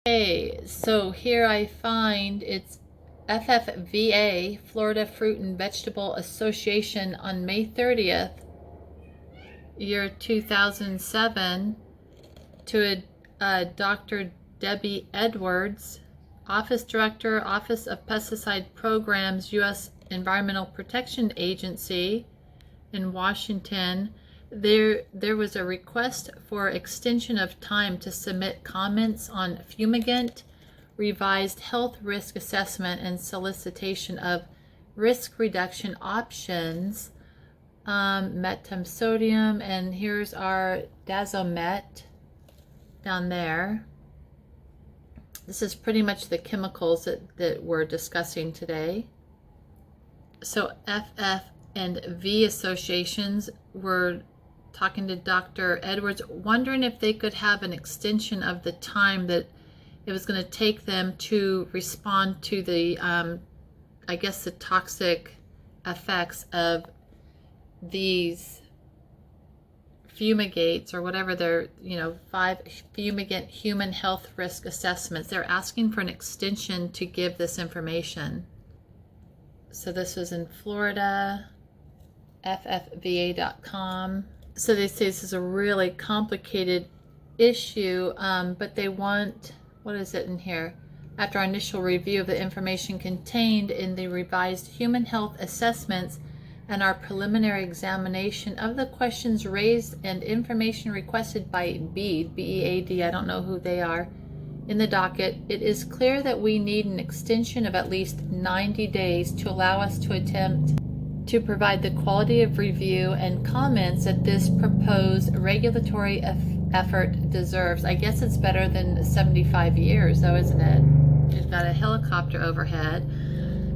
Okay, so here I find it's FFVA, Florida Fruit and Vegetable Association, on May 30th, year 2007, to Dr. Debbie Edwards, Office Director, Office of Pesticide Programs, U.S. Environmental Protection Agency in Washington. There was a request for extension of time to submit comments on fumigant, revised health risk assessment, and solicitation of risk reduction options, metam sodium, and here's our Dazomet down there. This is pretty much the chemicals that we're discussing today. So FF and V associations were talking to Dr. Edwards, wondering if they could have an extension of the time that it was going to take them to respond to the, I guess, the toxic effects of these fumigates, or whatever they're, 5 fumigant human health risk assessments. They're asking for an extension to give this information. So this was in Florida, FFVA.com. So they say this is a really complicated issue, but they want, what is it in here? After our initial review of the information contained in the revised human health assessments and our preliminary examination of the questions raised and information requested by BEAD, B-E-A-D, I don't know who they are, in the docket, it is clear that we need an extension of at least 90 days to allow us to attempt to provide the quality of review and comments that this proposed regulatory effort deserves. I guess it's better than 75 years, though, isn't it? We've got a helicopter overhead.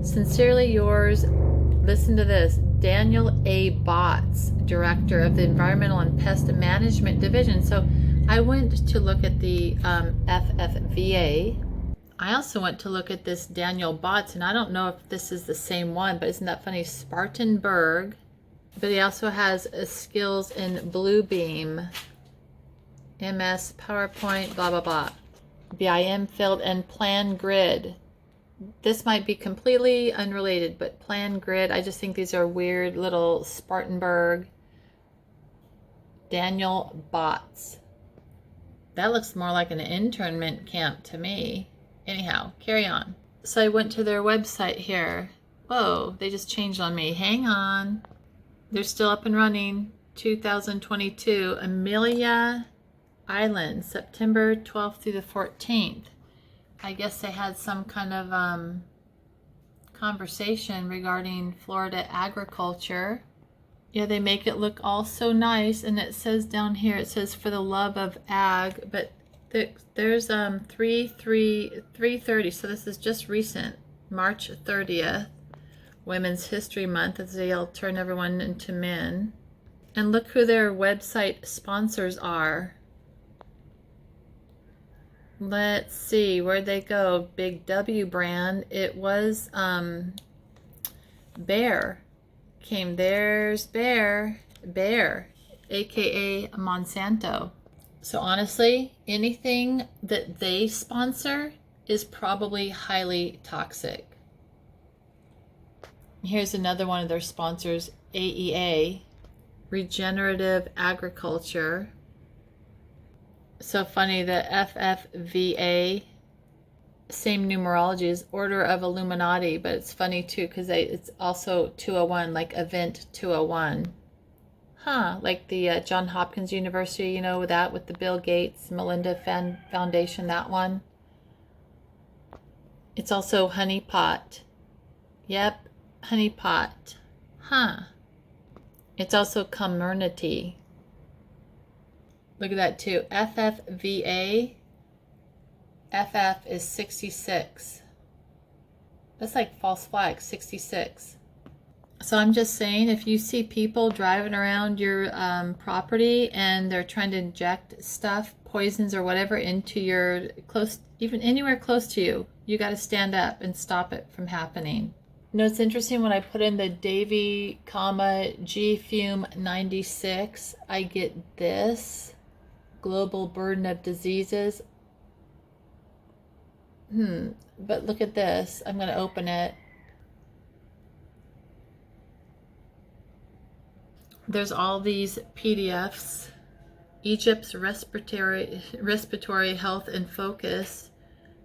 Sincerely yours, listen to this, Daniel A. Botts, Director of the Environmental and Pest Management Division. So I went to look at the FFVA. I also went to look at this Daniel Botts, and I don't know if this is the same one, but isn't that funny? Spartanburg. But he also has skills in Bluebeam, MS, PowerPoint, blah, blah, blah. BIM Field and Plan Grid. This might be completely unrelated, but Plan Grid, I just think these are weird little Spartanburg. Daniel Botts. That looks more like an internment camp to me. Anyhow, carry on. So I went to their website here. Whoa, they just changed on me. Hang on. They're still up and running. 2022, Amelia Island, September 12th through the 14th. I guess they had some kind of conversation regarding Florida agriculture. Yeah, they make it look all so nice, and it says down here, it says for the love of ag, but there's 3/3/30, so this is just recent, March 30th, Women's History Month, as they'll turn everyone into men. And look who their website sponsors are. Let's see, where'd they go? Big W brand. It was Bear. There's Bear, aka Monsanto. So honestly, anything that they sponsor is probably highly toxic. Here's another one of their sponsors, AEA, Regenerative Agriculture. So funny, the FFVA, same numerology as Order of Illuminati, but it's funny too because it's also 201, like Event 201. Huh, like the Johns Hopkins University, that with the Bill Gates, Melinda Foundation, that one. It's also Honeypot. Yep, Honeypot. Huh. It's also Community. Look at that too. FFVA. FF is 66. That's like false flag, 66. So I'm just saying, if you see people driving around your property and they're trying to inject stuff, poisons or whatever, into your even anywhere close to you, you got to stand up and stop it from happening. It's interesting, when I put in the Davy, G Fume 96, I get this global burden of diseases. But look at this. I'm going to open it. There's all these PDFs. Egypt's respiratory health and focus,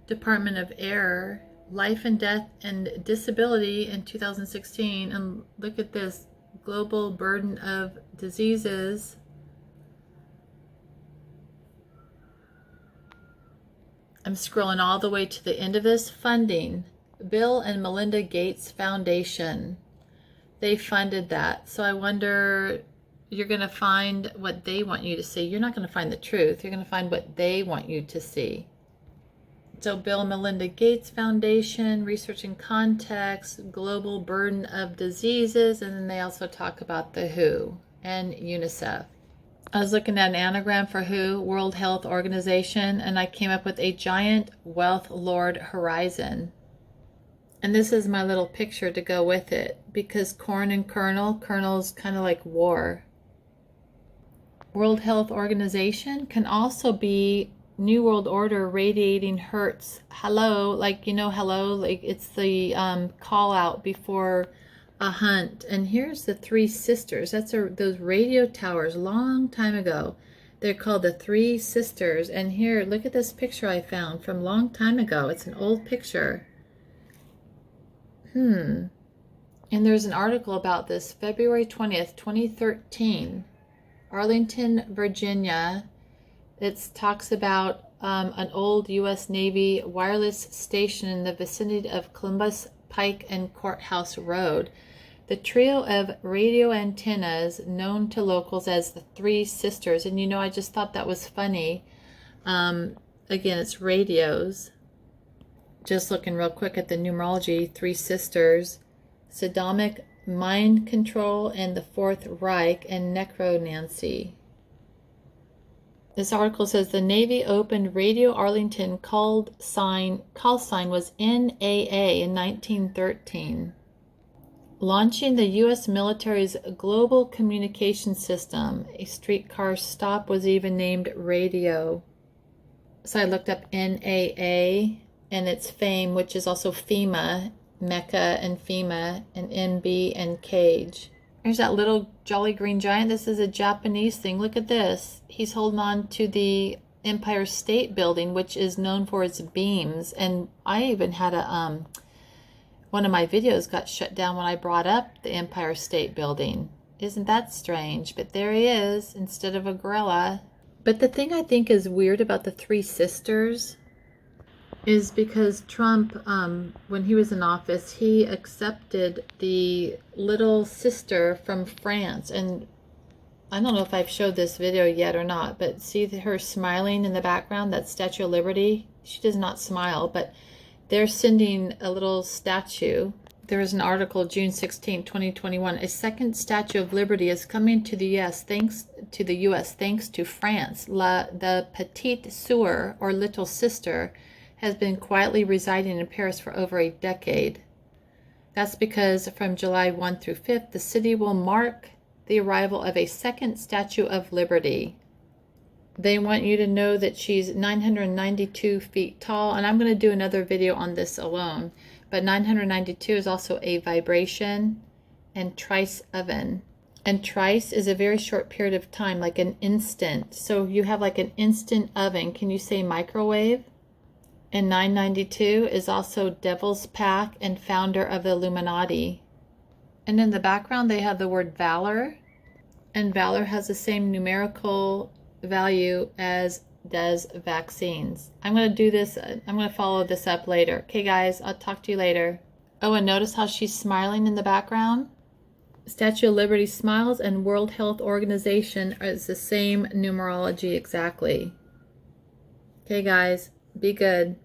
Department of Air, life and death and disability in 2016. And look at this, global burden of diseases. I'm scrolling all the way to the end of this. Funding, Bill and Melinda Gates Foundation. They funded that. So I wonder, you're going to find what they want you to see. You're not going to find the truth. You're going to find what they want you to see. So Bill and Melinda Gates Foundation, researching context, global burden of diseases, and then they also talk about the WHO and UNICEF. I was looking at an anagram for WHO, World Health Organization, and I came up with a giant wealth lord horizon. And this is my little picture to go with it, because corn and kernel's kind of like war. World Health Organization can also be New World Order radiating hurts. Hello, like, you know, hello, like it's the call out before a hunt. And here's the Three Sisters. That's those radio towers long time ago. They're called the Three Sisters. And here, look at this picture I found from long time ago. It's an old picture. And there's an article about this, February 20th, 2013, Arlington, Virginia. It talks about an old U.S. Navy wireless station in the vicinity of Columbus Pike and Courthouse Road. The trio of radio antennas known to locals as the Three Sisters. And you know, I just thought that was funny. Again, it's radios. Just looking real quick at the numerology, Three Sisters, Sodomic Mind Control and the Fourth Reich, and Necronancy. This article says the Navy opened Radio Arlington call sign was NAA in 1913. Launching the U.S. military's global communication system, a streetcar stop was even named radio. So I looked up NAA and its FAME, which is also FEMA, Mecca and FEMA, and MB and Cage. There's that little jolly green giant. This is a Japanese thing. Look at this. He's holding on to the Empire State Building, which is known for its beams. And I even had a one of my videos got shut down when I brought up the Empire State Building. Isn't that strange? But there he is instead of a gorilla. But the thing I think is weird about the Three Sisters is because Trump, when he was in office, he accepted the little sister from France. And I don't know if I've showed this video yet or not, but see her smiling in the background, that Statue of Liberty? She does not smile, but they're sending a little statue. There was an article, June 16, 2021. A second Statue of Liberty is coming to the U.S. thanks to France. The Petite Sœur, or Little Sister, has been quietly residing in Paris for over a decade. That's because from July 1 through 5th, the city will mark the arrival of a second Statue of Liberty. They want you to know that she's 992 feet tall, and I'm going to do another video on this alone. But 992 is also a vibration and trice oven. And trice is a very short period of time, like an instant. So you have like an instant oven. Can you say microwave? And 992 is also Devil's Pack and founder of the Illuminati. And in the background, they have the word valor. And valor has the same numerical value as does vaccines. I'm going to do this. I'm going to follow this up later. Okay, guys, I'll talk to you later. Oh, and notice how she's smiling in the background? Statue of Liberty smiles, and World Health Organization is the same numerology exactly. Okay, guys. Be good.